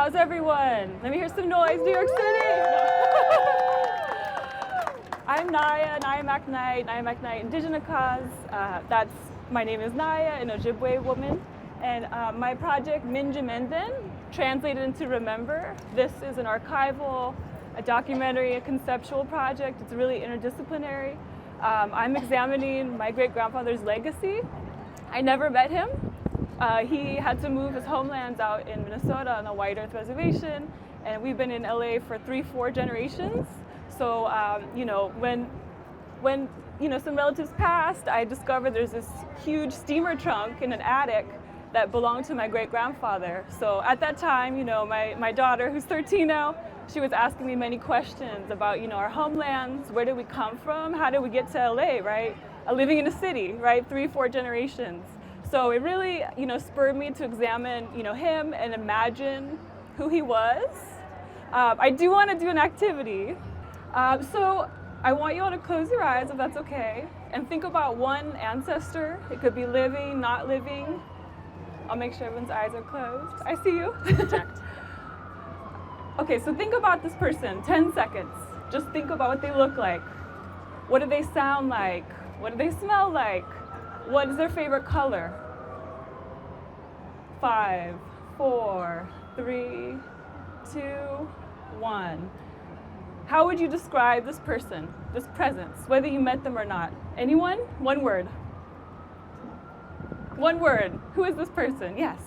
How's everyone? Let me hear some noise, New York City. I'm Naya MacKnight, Indigenous cause. My name is Naya, an Ojibwe woman. And my project, Minjimendan, translated into Remember. This is an archival, a documentary, a conceptual project. It's really interdisciplinary. I'm examining my great-grandfather's legacy. I never met him. He had to move his homelands out in Minnesota on the White Earth Reservation, and we've been in LA for 3-4 generations. So, when some relatives passed, I discovered there's this huge steamer trunk in an attic that belonged to my great-grandfather. So at that time, my daughter, who's 13 now, she was asking me many questions about, our homelands, where did we come from, how did we get to LA, right? Living in a city, right? 3-4 generations. So it really, spurred me to examine, him and imagine who he was. I do want to do an activity. So I want you all to close your eyes, if that's okay, and think about one ancestor. It could be living, not living. I'll make sure everyone's eyes are closed. I see you. Okay, so think about this person, 10 seconds. Just think about what they look like. What do they sound like? What do they smell like? What is their favorite color? 5, 4, 3, 2, 1. How would you describe this person, this presence, whether you met them or not? Anyone? One word. One word. Who is this person? Yes.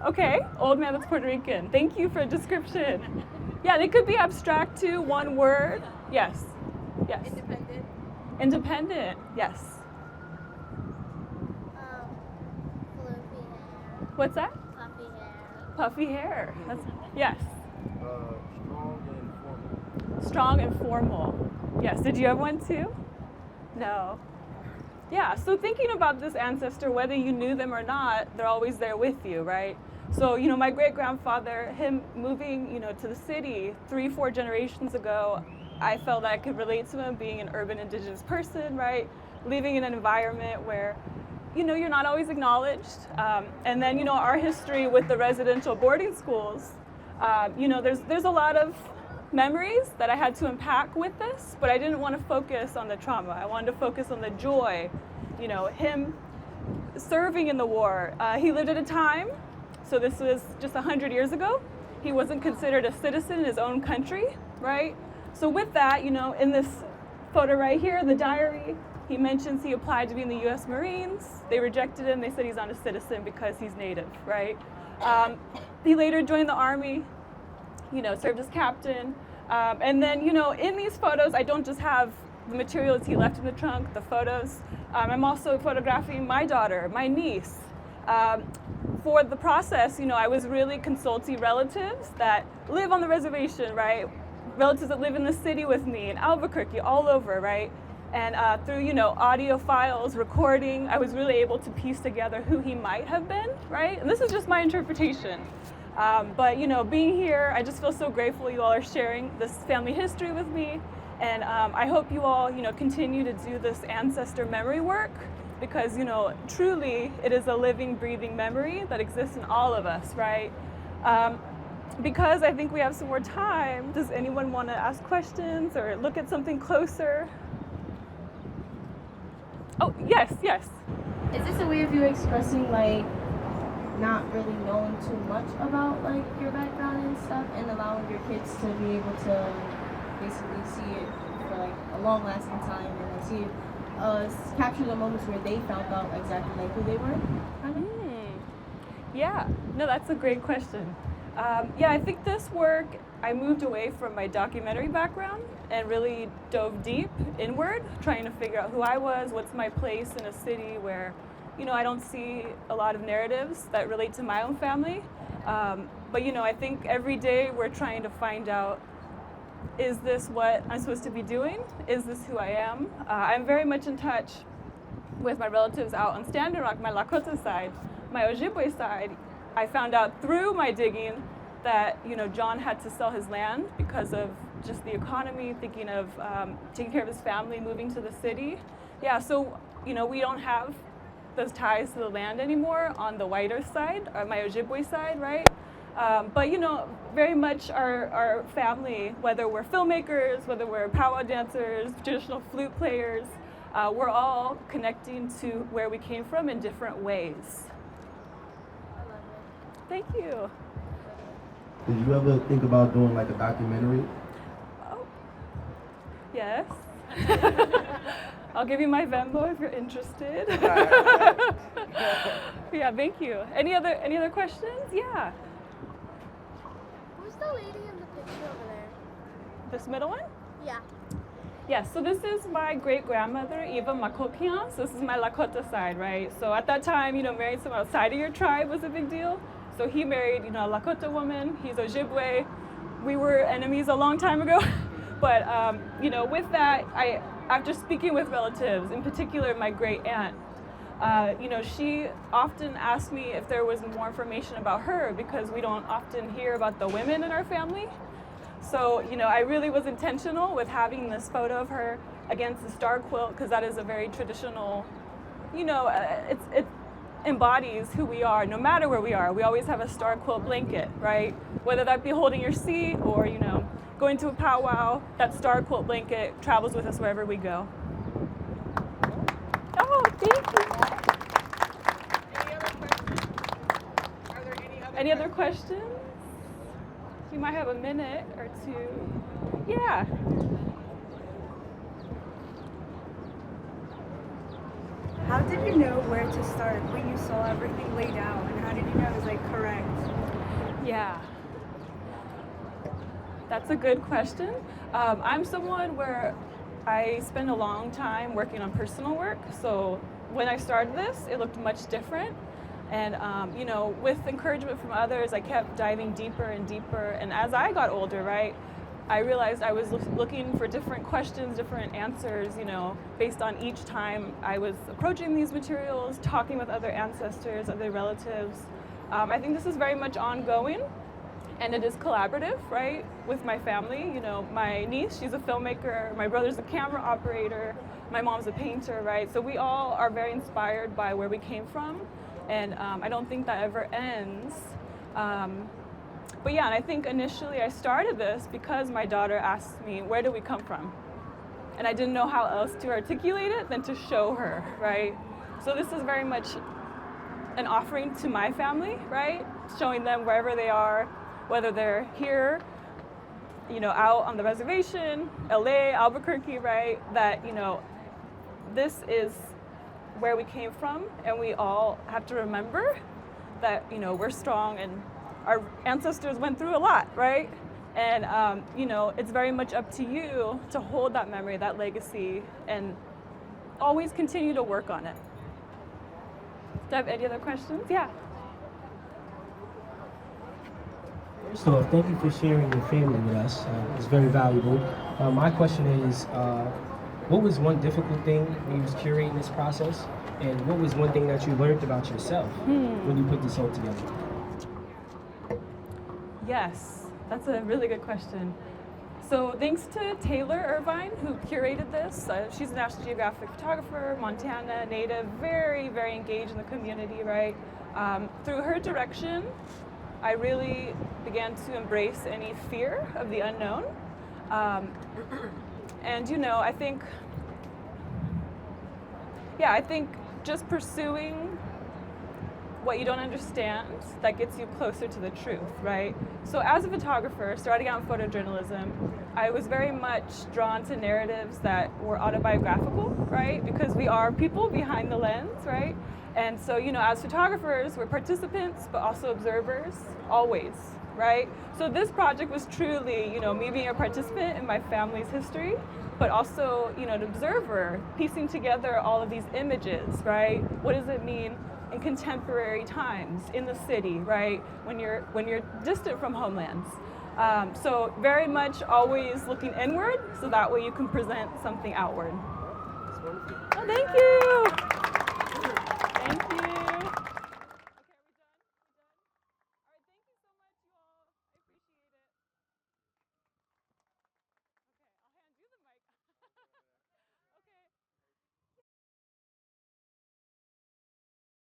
Okay, old man that's Puerto Rican. Thank you for a description. Yeah, they could be abstract too. One word. Yes. Yes. Independent. Independent. Yes. Fluffy hair. What's that? Puffy hair. Puffy hair. That's yes. Strong and formal. Strong and formal. Yes. Did you have one too? No. Yeah. So thinking about this ancestor, whether you knew them or not, they're always there with you, right? So, my great-grandfather, him moving, to the city 3-4 generations ago, I felt I could relate to him being an urban indigenous person, right? Living in an environment where, you're not always acknowledged. And then, our history with the residential boarding schools, there's a lot of memories that I had to unpack with this, but I didn't want to focus on the trauma. I wanted to focus on the joy, him serving in the war. He lived at a time, so this was just 100 years ago. He wasn't considered a citizen in his own country, right? So with that, in this photo right here, the diary, he mentions he applied to be in the U.S. Marines. They rejected him. They said he's not a citizen because he's Native, right? He later joined the Army, served as captain. And then, in these photos, I don't just have the materials he left in the trunk, the photos. I'm also photographing my daughter, my niece. For the process, I was really consulting relatives that live on the reservation, right? Relatives that live in the city with me, in Albuquerque, all over, right? And through, audio files, recording, I was really able to piece together who he might have been, right? And this is just my interpretation. But, being here, I just feel so grateful you all are sharing this family history with me. And I hope you all, continue to do this ancestor memory work because, truly it is a living, breathing memory that exists in all of us, right? Because I think we have some more time, does anyone want to ask questions or look at something closer? Oh, yes. Is this a way of you expressing not really knowing too much about your background and stuff and allowing your kids to be able to basically see it for a long lasting time and then see it, capture the moments where they found out exactly who they were? Yeah, no, that's a great question. I think this work, I moved away from my documentary background and really dove deep inward, trying to figure out who I was, what's my place in a city where, I don't see a lot of narratives that relate to my own family. But, I think every day we're trying to find out, is this what I'm supposed to be doing? Is this who I am? I'm very much in touch with my relatives out on Standing Rock, my Lakota side, my Ojibwe side. I found out through my digging that, John had to sell his land because of just the economy, thinking of taking care of his family, moving to the city. Yeah, so, we don't have those ties to the land anymore on the whiter side, or my Ojibwe side, right? But very much our family, whether we're filmmakers, whether we're powwow dancers, traditional flute players, we're all connecting to where we came from in different ways. Thank you. Did you ever think about doing like a documentary? Oh, yes. I'll give you my Venmo if you're interested. Yeah, thank you. Any other questions? Yeah. Who's the lady in the picture over there? This middle one? Yeah. Yes, so this is my great-grandmother, Eva Makopian. So this is my Lakota side, right? So at that time, marrying someone outside of your tribe was a big deal. So he married, a Lakota woman. He's Ojibwe. We were enemies a long time ago. But, with that, after speaking with relatives, in particular my great-aunt, she often asked me if there was more information about her because we don't often hear about the women in our family. So, I really was intentional with having this photo of her against the star quilt because that is a very traditional, it embodies who we are no matter where we are. We always have a star quilt blanket, right? Whether that be holding your seat or, going to a powwow, that star quilt blanket travels with us wherever we go. Oh, thank you. Any other questions? You might have a minute or two. Yeah. How did you know where to start when you saw everything laid out, and how did you know it was correct? Yeah. That's a good question. I'm someone where I spend a long time working on personal work. So when I started this, it looked much different. And, with encouragement from others, I kept diving deeper and deeper. And as I got older, right, I realized I was looking for different questions, different answers, based on each time I was approaching these materials, talking with other ancestors, other relatives. I think this is very much ongoing. And it is collaborative, right, with my family. My niece, she's a filmmaker. My brother's a camera operator. My mom's a painter, right? So we all are very inspired by where we came from. And I don't think that ever ends. But yeah, and I think initially I started this because my daughter asked me, where do we come from? And I didn't know how else to articulate it than to show her, right? So this is very much an offering to my family, right? Showing them wherever they are, whether they're here, out on the reservation, LA, Albuquerque, right? That, this is where we came from, and we all have to remember that, we're strong and our ancestors went through a lot, right? And, it's very much up to you to hold that memory, that legacy, and always continue to work on it. Do I have any other questions? Yeah. First off, thank you for sharing your family with us. It's very valuable. My question is, what was one difficult thing when you was curating this process? And what was one thing that you learned about yourself when you put this all together? Yes, that's a really good question. So thanks to Taylor Irvine, who curated this. She's a National Geographic photographer, Montana native, very, very engaged in the community, right? Through her direction, I really began to embrace any fear of the unknown. And I think just pursuing what you don't understand, that gets you closer to the truth, right? So as a photographer, starting out in photojournalism, I was very much drawn to narratives that were autobiographical, right? Because we are people behind the lens, right? And so, as photographers, we're participants, but also observers, always, right? So this project was truly, me being a participant in my family's history, but also, an observer, piecing together all of these images, right? What does it mean in contemporary times in the city, right? When you're distant from homelands. So very much always looking inward, so that way you can present something outward. Oh, thank you.